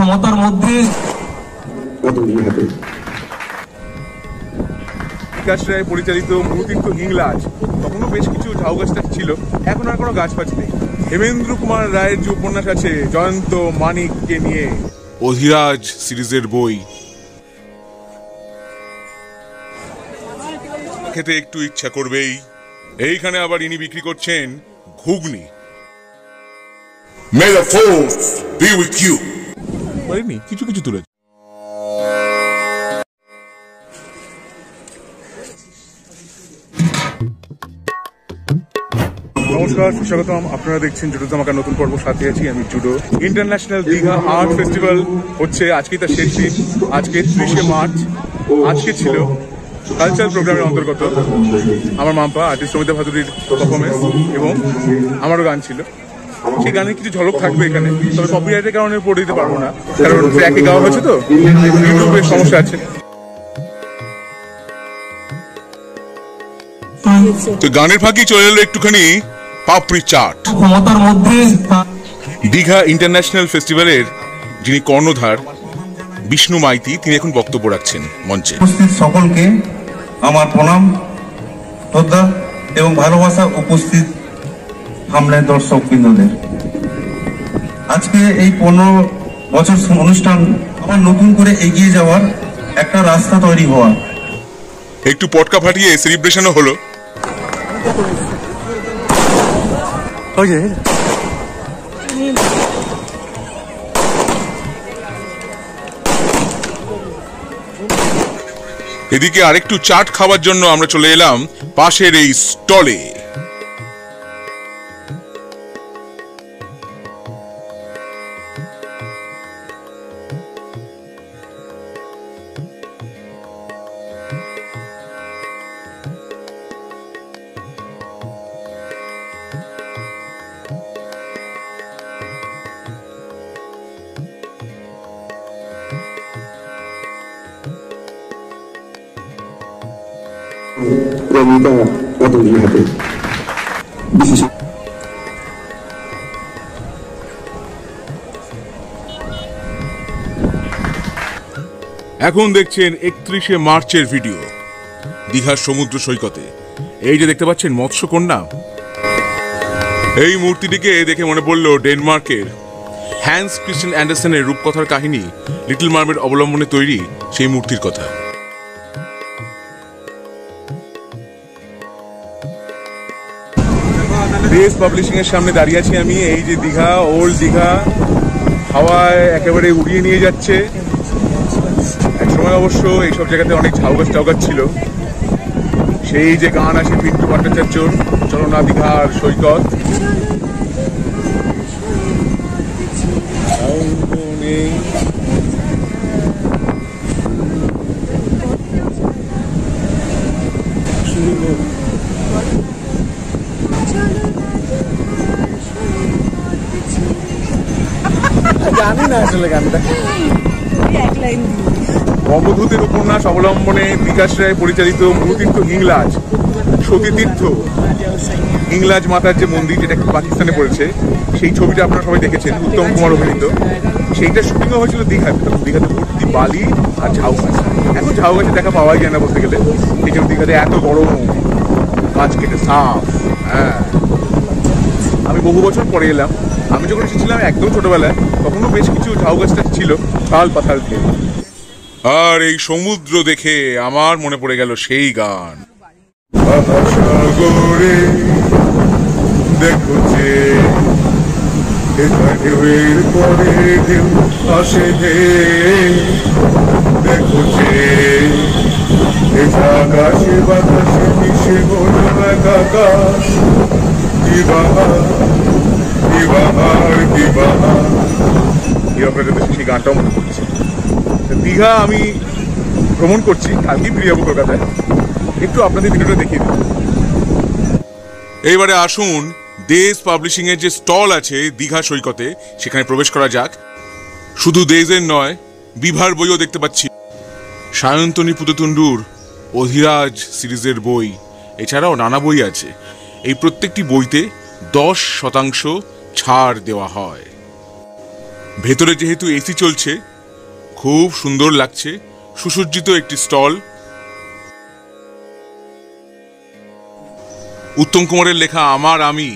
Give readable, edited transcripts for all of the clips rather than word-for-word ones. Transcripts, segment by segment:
ক্ষমতার মধ্যে বিকাশ রায় পরিচালিত মরুতীর্থ হিংলাজ তখনও বেশ কিছু ঝাউ গাছ ছিল, এখন আর কোনো গাছ ফাছ নেই। হেমেন্দ্র কুমার রায়ের যে উপন্যাস আছে জয়ন্ত মানিককে নিয়ে, অধিরাজ সিরিজের বই, খেতে একটু ইচ্ছা করবেই। এইখানে আবার ইনি বিক্রি করছেন ঘুগনি। May the force be with you. পারিনি কিছু কিছু তুলে। নমস্কার, স্বাগতম। আপনারা দেখছেন জুডো ধামাকার নতুন পর্ব, সাথে আছি আমি judo. International Digha art festival হচ্ছে, আজকে তার শেষ দিন। আজকে 30শে মার্চ। আজকে ছিল কালচারাল প্রোগ্রামের অন্তর্গত আমার মাম্পা আর্টিস্ট অমিতা ভাদুরীর পারফরমেন্স এবং আমারও গান ছিল। সেই গানের কিছু ঝলক থাকবে এখানে, তবে কপিরাইটের কারণে পড়ে দিতে পারবো না, কারণ ট্র্যাকে গাওয়া হয়েছে তো, ইউটিউবের সমস্যা আছে। তো গানের ফাঁকি চলে এলো একটুখানি পাপড়ি চাট। ক্ষমতার মধ্যে দীঘা ইন্টারন্যাশনাল ফেস্টিভ্যালের যিনি কর্ণধার বিষ্ণু মাইতি, তিনি এখন বক্তব্য রাখছেন মঞ্চে। উপস্থিত সকলকে আমার প্রণাম, শ্রদ্ধা এবং ভালোবাসা। উপস্থিত সামনের দর্শক বৃন্দদের, আজকে এই 15 বছর অনুষ্ঠান আবার নতুন করে এগিয়ে যাওয়ার একটা রাস্তা তৈরি হওয়া। একটু পটকা ফাটিয়ে সেলিব্রেশনও হলো। এদিকে আরেকটু চাট খাওয়ার জন্য আমরা চলে এলাম পাশের এই স্টলে। এখন দেখছেন 31শে মার্চের ভিডিও দীঘার সমুদ্র সৈকতে। এই যে দেখতে পাচ্ছেন মৎস্যকন্যা, এই মূর্তিটিকে দেখে মনে পড়ল ডেনমার্কের হ্যান্স ক্রিস্টিয়ান অ্যান্ডারসনের রূপকথার কাহিনী লিটল মারমেড অবলম্বনে তৈরি সেই মূর্তির কথা। দেশ পাবলিশিং এর সামনে দাঁড়িয়ে আছি আমি। এই যে দীঘা, ওল্ড দীঘা হাওয়ায় একেবারে উড়িয়ে নিয়ে যাচ্ছে। একসময় অবশ্য এইসব জায়গাতে অনেক ঝাউগাছ টাউগাছ ছিল। সেই যে গান আসে পিন্টু ভট্টাচার্যর, চলো না দীঘার সৈকত। জানি না আসলে গানটা। অবধূতের উপন্যাস অবলম্বনে বিকাশ রায় পরিচালিত মরুতীর্থ হিংলাজ, সতীতীর্থ হিংলাজ মাতার যে মন্দির, যেটা পাকিস্তানে পড়েছে, সেই ছবিটা আপনারা সবাই দেখেছেন, উত্তম কুমার অভিনীত। সেইটা শুটিংও হয়েছিল দীঘাতে। দীঘাতে ভর্তি বালি আর ঝাউ গাছ। এখন ঝাউ গাছে দেখা পাওয়াই যায় না বলতে গেলে। এই জন্য দীঘাতে এত গরম, গাছ কেটে সাফ। হ্যাঁ, আমি বহু বছর পরে এলাম। আমি যখন এসেছিলাম একদম ছোটবেলায়, তখনও বেশ কিছু ঝাউ গাছটা ছিল তাল পাতাল দিয়ে। আর এই সমুদ্র দেখে আমার মনে পড়ে গেল সেই গান, দেখো যে ঢেউয়ের পরে ঢেউ আসে, দেখো যে আকাশে বাতাসে মিশে হল একাকার। সেই গানটাও মনে পড়ছে। দীঘা আমি ভ্রমণ করছি, কালকেই ফিরে যাবো কলকাতায়। একটু আপনাদের ভিডিওটা দেখিয়ে দিই। এইবারে আসুন দেশ পাবলিশিং এর যে স্টল আছে দীঘা সৈকতে, সেখানে প্রবেশ করা যাক। শুধু দেশের নয়, বিভার বইও দেখতে পাচ্ছি। সায়ন্তনী পুততুণ্ডুর অধিরাজ সিরিজের বই, এছাড়াও নানা বই আছে। এই প্রত্যেকটি বইতে 10% ছাড় দেওয়া হয়। ভেতরে যেহেতু এসি চলছে, খুব সুন্দর লাগছে। সুসজ্জিত একটি স্টল। উত্তম কুমারের লেখা আমার আমি।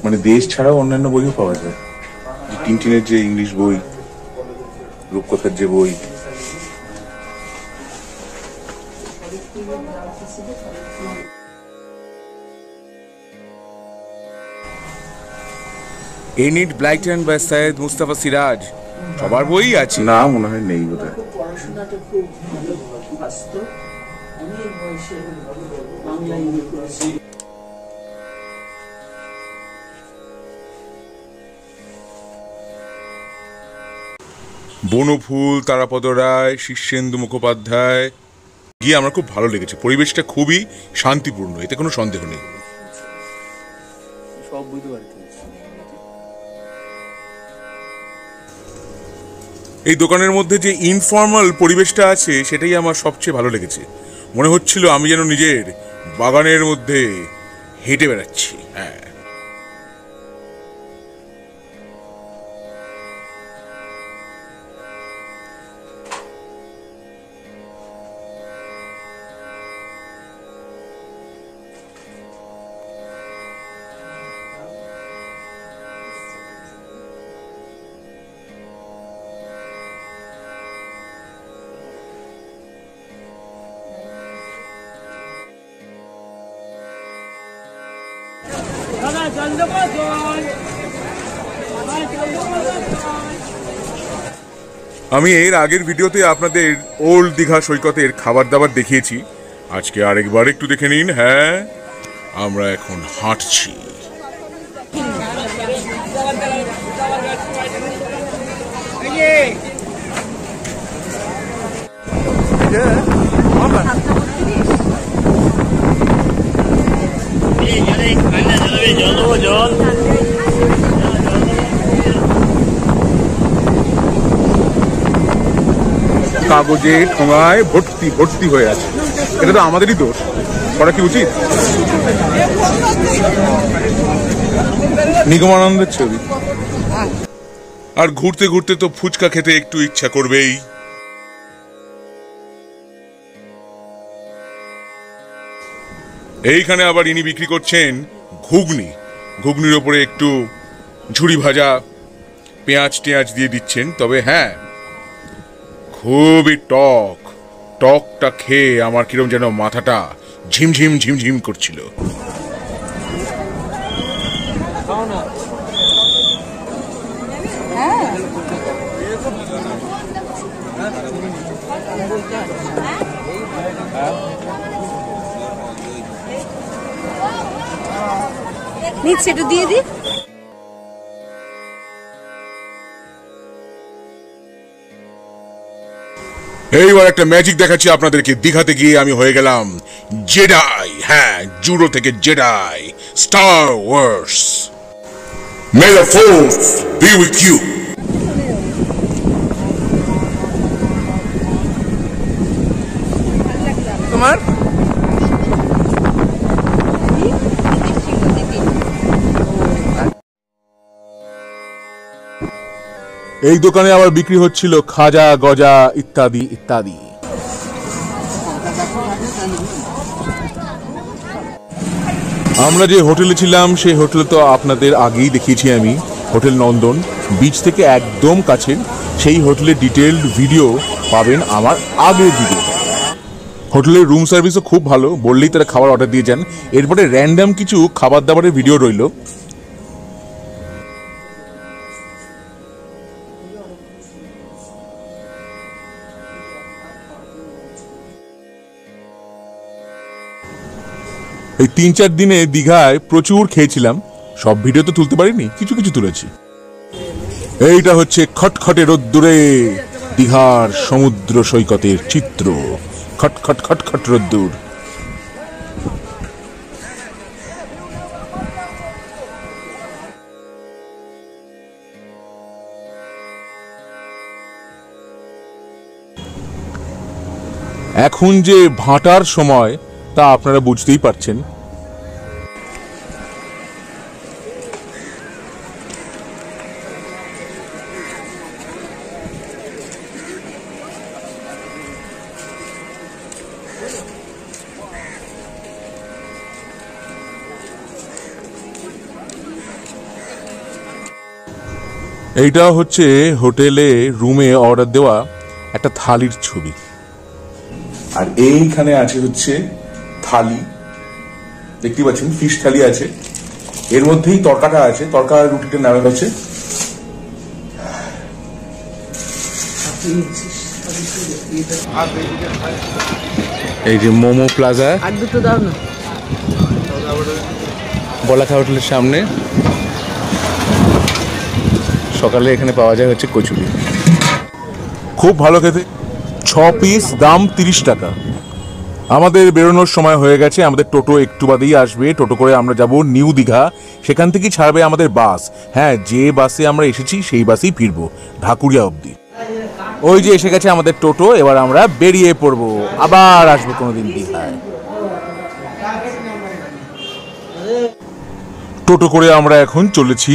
মানে দেশ ছাড়াও অন্যান্য বইও পাওয়া যায়। টিনটিনের যে ইংলিশ বই, রূপকথার যে বই, এনিট ব্লাইটন বা সৈয়দ মুস্তাফা সিরাজ, সবার বই আছে। না মনে হয় নেই বোধহয়। পড়াশোনাটা খুব ভালো আসতো, অনেক বয়সে বাংলা ইউনিভার্সিটি। বনফুল, তারাপদ রায়, শীর্ষেন্দু মুখোপাধ্যায় গিয়ে আমার খুব ভালো লেগেছে। পরিবেশটা খুবই শান্তিপূর্ণ, এতে কোনো সন্দেহ নেই। সব বুঝতে পারছি। এই দোকানের মধ্যে যে ইনফর্মাল পরিবেশটা আছে সেটাই আমার সবচেয়ে ভালো লেগেছে। মনে হচ্ছিল আমি যেন নিজের বাগানের মধ্যে হেঁটে বেড়াচ্ছি। হ্যাঁ, আমি এর আগের ভিডিওতে আপনাদের ওল্ড দীঘা সৈকতের খাবার দাবার দেখিয়েছি। আজকে আরেকবার একটু দেখে নিন। হ্যাঁ, আমরা এখন হাঁটছি। কাগজে ঠোঙায় ভর্তি ভর্তি হয়ে আছে। এটা তো আমাদেরই দোষ, করা কি উচিত? নিগমানন্দের ছবি। আর ঘুরতে ঘুরতে তো ফুচকা খেতে একটু ইচ্ছা করবেই। এইখানে আবার ইনি বিক্রি করছেন ঘুগনি। ঘুগনির ওপরে একটু ঝুড়ি ভাজা পেঁয়াজ টেঁয়াজ দিয়ে দিচ্ছেন। তবে হ্যাঁ, খুবই টক। টকটা খেয়ে আমার কিরম যেন মাথাটা ঝিমঝিম ঝিমঝিম করছিল। নিচ্ছে একটু দিয়ে দি। এইবার একটা ম্যাজিক দেখাচ্ছি আপনাদেরকে। দীঘাতে গিয়ে আমি হয়ে গেলাম জেডাই। হ্যাঁ, জুডো থেকে Jedi, Star Wars. May the force be with you. তোমার এই দোকানে আবার বিক্রি হচ্ছিল খাজা, গজা ইত্যাদি ইত্যাদি। আমরা যে হোটেলে ছিলাম সেই হোটেলে তো আপনাদের আগেই দেখিয়েছি আমি। হোটেল নন্দন, বিচ থেকে একদম কাছে। সেই হোটেলের ডিটেইলড ভিডিও পাবেন আমার আগের ভিডিও। হোটেলের রুম সার্ভিসও খুব ভালো, বললেই তারা খাবার অর্ডার দিয়ে যান। এরপরে র্যান্ডাম কিছু খাবার দাবারের ভিডিও রইল। এই ৩-৪ দিনে দীঘায় প্রচুর খেয়েছিলাম। সব ভিডিও তো তুলতে পারিনি, কিছু কিছু তুলেছি। এইটা হচ্ছে খটখটে রোদ্দুরে দীঘার সমুদ্র সৈকতের চিত্র। খটখট খটখট রোদ্দুর। এখন যে ভাটার সময় তা আপনারা বুঝতেই পারছেন। এইটা হচ্ছে হোটেলে রুমে অর্ডার দেওয়া একটা থালির ছবি। আর এইখানে আছে হচ্ছে থালি, দেখতে পাচ্ছেন ফিশ থালি আছে, এর মধ্যেই তরকাটা আছে। তরকা রুটিটার নামে হচ্ছে এই যে মোমো প্লাজা, আর দুটো দাও না। বলাখা হোটেলের সামনে। সকালে এখানে পাওয়া যায় হচ্ছে কচুরি, খুব ভালো খেতে। 6 পিস, দাম 30 টাকা। আমাদের বেরোনোর সময় হয়ে গেছে, আমাদের টোটো একটু বাদেই আসবে। টোটো করে আমরা যাব নিউ দীঘা, সেখান থেকেই ছাড়বে আমাদের বাস। হ্যাঁ, যে বাসে আমরা এসেছি সেই বাসেই ফিরবো ঢাকুরিয়া অবধি। ওই যে এসে গেছে আমাদের টোটো, এবার আমরা বেরিয়ে পড়বো, আবার আসবো কোনোদিন দীঘায়। টোটো করে আমরা এখন চলেছি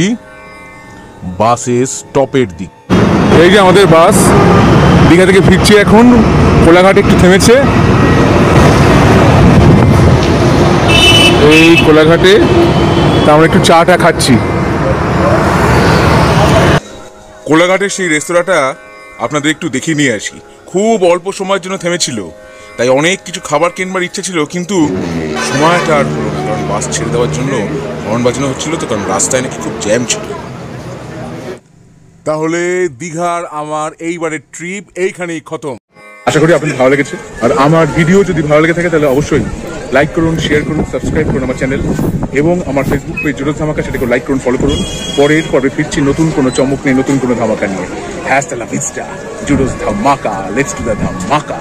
বাসের স্টপের দিক। এই যে আমাদের বাস দীঘা থেকে ফিরছি এখন, কোলাঘাটে একটু থেমেছে। এই কোলাঘাটে আমরা একটু চাটা খাচ্ছি। কোলাঘাটের সেই রেস্তোরাঁটা আপনাদের একটু দেখিয়ে নিয়ে আসি। খুব অল্প সময়ের জন্য থেমেছিল, তাই অনেক কিছু খাবার কিনবার ইচ্ছে ছিল, কিন্তু সময়টা আর হলো না, কারণ বাস ছেড়ে দেওয়ার জন্য হর্ন বাজানো হচ্ছিল তো, কারণ রাস্তায় নাকি খুব জ্যাম ছিল। তাহলে দীঘার আমার এইবারের ট্রিপ এইখানেই খতম। আশা করি আপনাদের ভালো লেগেছে, আর আমার ভিডিও যদি ভালো লেগে থাকে তাহলে অবশ্যই লাইক করুন, শেয়ার করুন, সাবস্ক্রাইব করুন আমার চ্যানেল, এবং আমার ফেসবুক পেজ জুডোস ধামাকা, সেটাকে লাইক করুন, ফলো করুন। পরের পর্বে ফিরছি নতুন কোনো চমক নিয়ে, নতুন কোনো ধামাকা নিয়ে। হ্যাস্টা লা ভিস্টা, জুডোস ধামাকা, লেটস ডু দ্য ধামাকা।